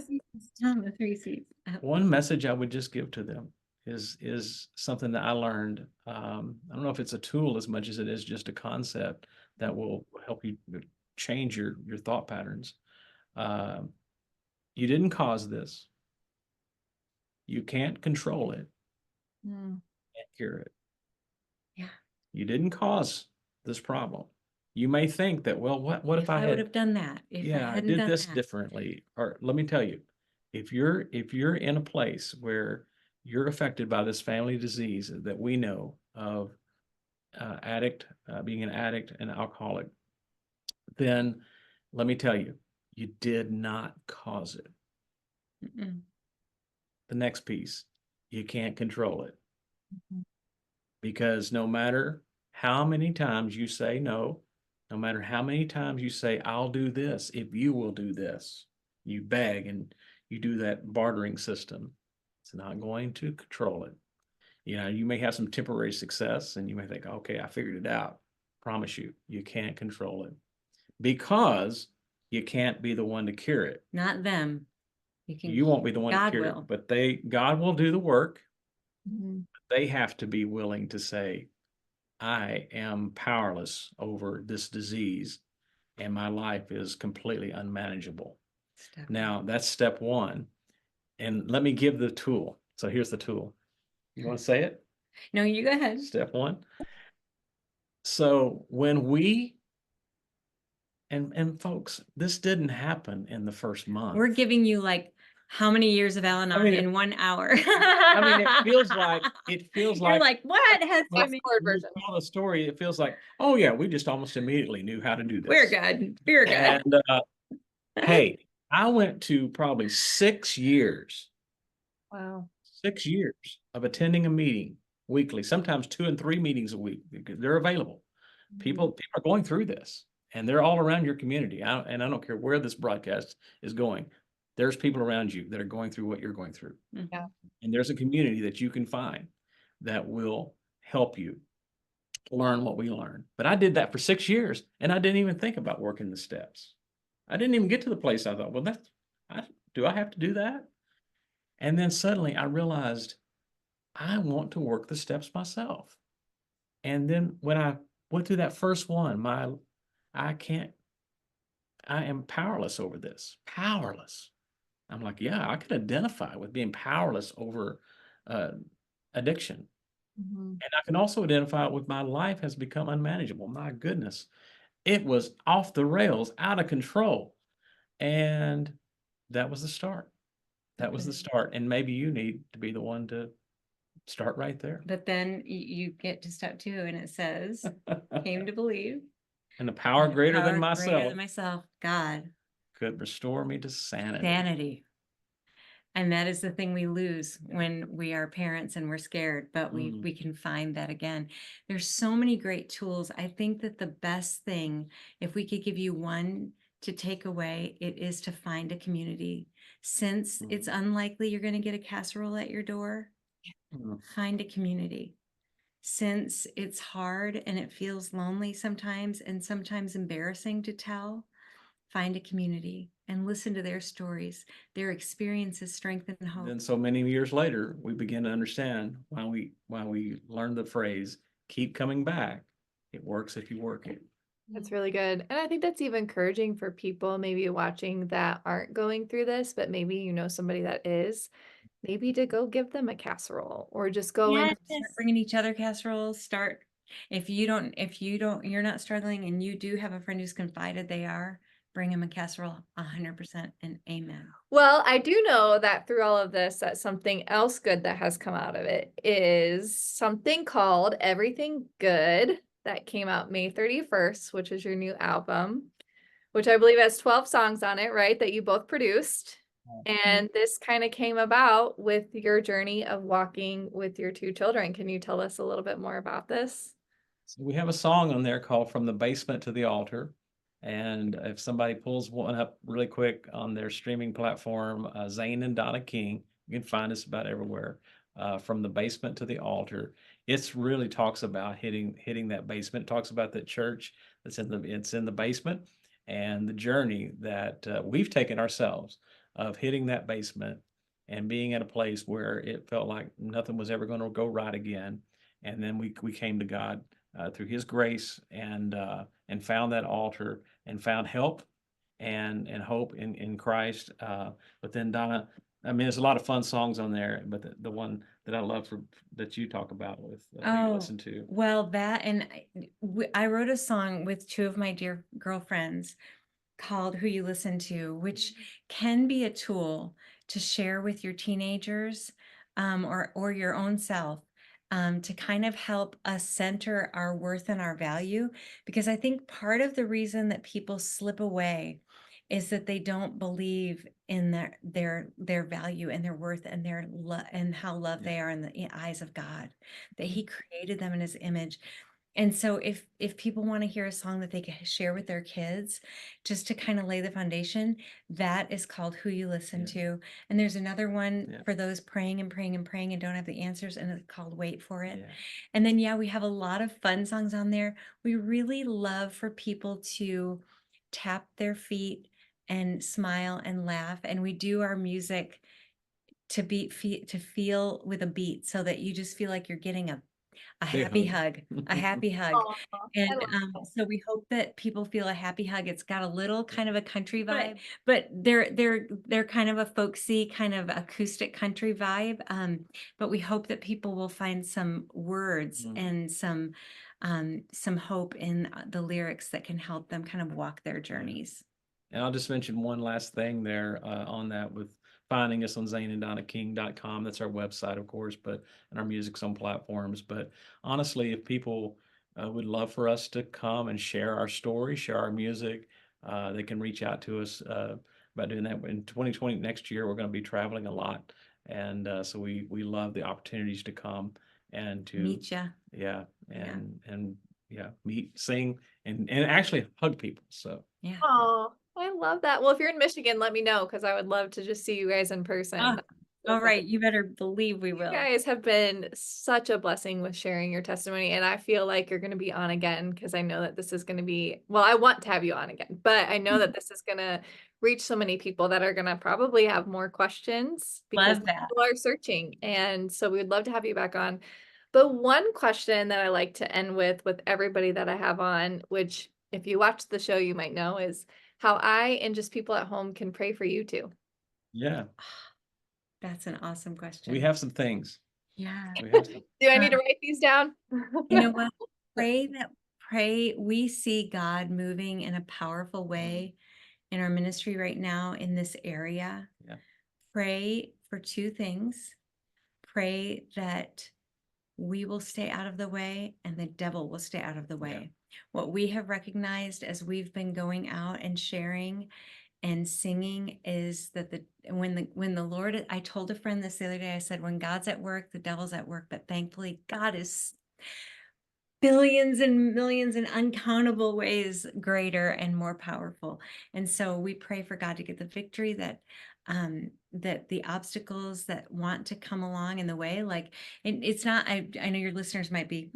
them the 3 C's. One message I would just give to them is something that I learned. I don't know if it's a tool as much as it is just a concept that will help you change your thought patterns. You didn't cause this. You can't control it. Mm, Can't cure it. Yeah. You didn't cause this problem. You may think that, well, what if I would had, have done that, if I I hadn't did done this that. differently? Or let me tell you, if you're in a place where you're affected by this family disease that we know of, being an addict and alcoholic, then let me tell you, you did not cause it. Mm-mm. The next piece, you can't control it, mhm. because no matter how many times you say no, no matter how many times you say, I'll do this if you will do this, you beg and you do that bartering system, it's not going to control it. You may have some temporary success and you may think, okay, I figured it out. Promise you, you can't control it, because you can't be the one to cure it. Not them. You won't be the one to God cure will. it, but God will do the work. Mhm. They have to be willing to say, I am powerless over this disease and my life is completely unmanageable. Step Now, that's step one. And let me give the tool. So here's the tool. You want to say it? No, you go ahead. Step one. So when and folks, this didn't happen in the first month. We're giving you like how many years of Al-Anon in 1 hour? It feels like You're like, what has when to be? Fast-forward you version. tell the story, it feels like, oh yeah, we just almost immediately knew how to do this. We're good. We're good. And hey, I went to probably 6 years, Wow. 6 years of attending a meeting weekly, sometimes 2 and 3 meetings a week, because they're available. People are going through this, and they're all around your community. And I don't care where this broadcast is going. There's people around you that are going through what you're going through. Mhm. Yeah. And there's a community that you can find that will help you learn what we learned. But I did that for 6 years, and I didn't even think about working the steps. I didn't even get to the place I thought, "Well, do I have to do that?" And then suddenly I realized I want to work the steps myself. And then when I went through that first one, I can't I am powerless over this. Powerless. I'm like, "Yeah, I can identify with being powerless over, uh, addiction." Mhm. And I can also identify with my life has become unmanageable. My goodness, it was off the rails, out of control. And that was the start. That was the Okay. start. And maybe you need to be the one to start right there. But then you get to step 2 and it says, came to believe. And the power greater than Power greater myself than myself, God, could restore me to sanity. sanity. And that is the thing we lose when we are parents and we're scared, but Mm. we can find that again. There's so many great tools. I think that the best thing, if we could give you one to take away, it is to find a community. Since it's unlikely you're going to get a casserole at your door, Mm. find a community. Since it's hard and it feels lonely sometimes and sometimes embarrassing to tell, find a community and listen to their stories, their experiences, strength, and hope. Then so many years later, we begin to understand why we learned the phrase, keep coming back. It works if you work it. That's really good. And I think that's even encouraging for people maybe watching that aren't going through this, but maybe you know somebody that is, maybe to go give them a casserole or just go in. Yes, start bringing each other casseroles. Start if you're not struggling and you do have a friend who's confided they are, bring them a casserole 100% and amen. Well, I do know that through all of this, that something else good that has come out of it is something called Everything Good that came out May 31st, which is your new album, which I believe has 12 songs on it, right? That you both produced. And this kind of came about with your journey of walking with your two children. Can you tell us a little bit more about this? So we have a song on there called From the Basement to the Altar. And if somebody pulls one up really quick on their streaming platform, Zane and Donna King, you can find us about everywhere. From the basement to the altar. It's really talks about hitting that basement. It talks about that church it's in the basement and the journey that we've taken ourselves of hitting that basement and being at a place where it felt like nothing was ever going to go right again. And then we came to God through His grace and found that altar and found help and hope in Christ. But then Donna, I mean, there's a lot of fun songs on there, but the one that I love that you talk about with who you listen to. Well, that and I wrote a song with 2 of my dear girlfriends called Who You Listen To, which can be a tool to share with your teenagers or your own self to kind of help us center our worth and our value. Because I think part of the reason that people slip away is that they don't believe in their value and their worth and their and how loved Yeah. they are in the eyes of God, that He created them in His image. And so if people want to hear a song that they can share with their kids, just to kind of lay the foundation, that is called Who You Listen Yeah. To. And there's another one Yeah. for those praying and praying and praying and don't have the answers, and it's called Wait for It. Yeah. And then we have a lot of fun songs on there. We really love for people to tap their feet and smile and laugh. And we do our music to to feel with a beat so that you just feel like you're getting a Big happy hug. hug, a happy hug. Aw, And I love that. so we hope that people feel a happy hug. It's got a little kind of a country But vibe, but they're kind of a folksy kind of acoustic country vibe. But we hope that people will find some words Mm. and some hope in the lyrics that can help them kind of walk their journeys. And I'll just mention one last thing there on that with finding us on zaneanddonnaking.com. That's our website, of course, but and our music's on platforms. But honestly, if people would love for us to come and share our story, share our music, they can reach out to us about doing that. In 2020, next year, we're going to be traveling a lot. And so we love the opportunities to come and to Meet ya. yeah, and yeah, meet, sing, and actually hug people. So Yeah. oh, I love that. Well, if you're in Michigan, let me know because I would love to just see you guys in person. Ah, All right, you better believe we You will. guys have been such a blessing with sharing your testimony, and I feel like you're gonna be on again because I know that this is gonna be well, I want to have you on again, but I know that this is gonna reach so many people that are gonna probably have more questions because Love that. people are searching, and so we'd love to have you back on. But one question that I like to end with everybody that I have on, which if you watch the show, you might know, is how I and just people at home can pray for you too. Yeah, That's an awesome we question. have some things. Yeah. We have some. Do I need to write these down? You know what? Pray we see God moving in a powerful way in our ministry right now in this area. Yeah. Pray for two things. Pray that we will stay out of the way and the devil will stay out of the way. What we have recognized as we've been going out and sharing and singing is that when the Lord, I told a friend this the other day, I said, when God's at work, the devil's at work, but thankfully God is billions and millions and uncountable ways greater and more powerful. And so we pray for God to get the victory, that the obstacles that want to come along in the way, like it's not, I know your listeners might be,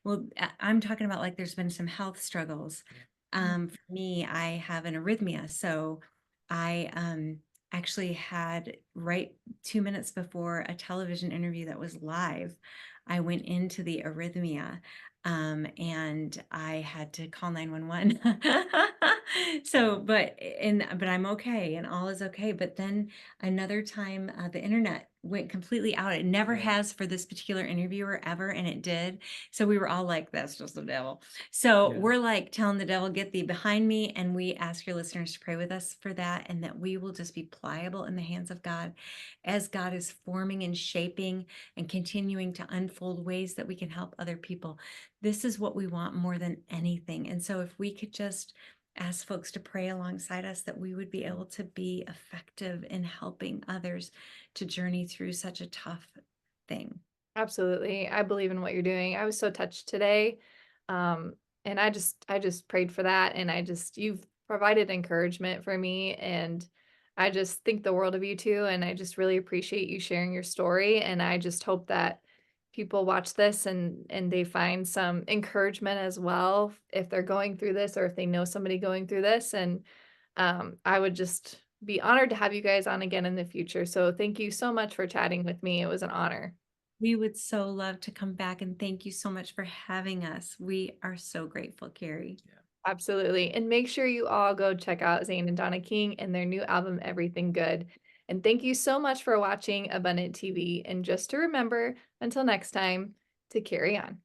well, I'm talking about like there's been some health struggles. For me, I have an arrhythmia. So I actually had right 2 minutes before a television interview that was live, I went into the arrhythmia, and I had to call 911. So, but I'm okay and all is okay. But then another time, the internet went completely out. It never Yeah. has for this particular interviewer ever, and it did. So we were all like, that's just the devil. So Yeah. we're like telling the devil, get thee behind me. And we ask your listeners to pray with us for that, and that we will just be pliable in the hands of God as God is forming and shaping and continuing to unfold ways that we can help other people. This is what we want more than anything. And so if we could just ask folks to pray alongside us, that we would be able to be effective in helping others to journey through such a tough thing. Absolutely. I believe in what you're doing. I was so touched today. Um, and I just prayed for that and you've provided encouragement for me and I just think the world of you too and I just really appreciate you sharing your story and I just hope that people watch this and they find some encouragement as well if they're going through this or if they know somebody going through this and I would just be honored to have you guys on again in the future. So thank you so much for chatting with me. It was an honor. We would so love to come back, and thank you so much for having us. We are so grateful, Carrie. Absolutely. And make sure you all go check out Zane and Donna King and their new album, Everything Good. And thank you so much for watching Abundant TV. And just to remember, until next time, to carry on.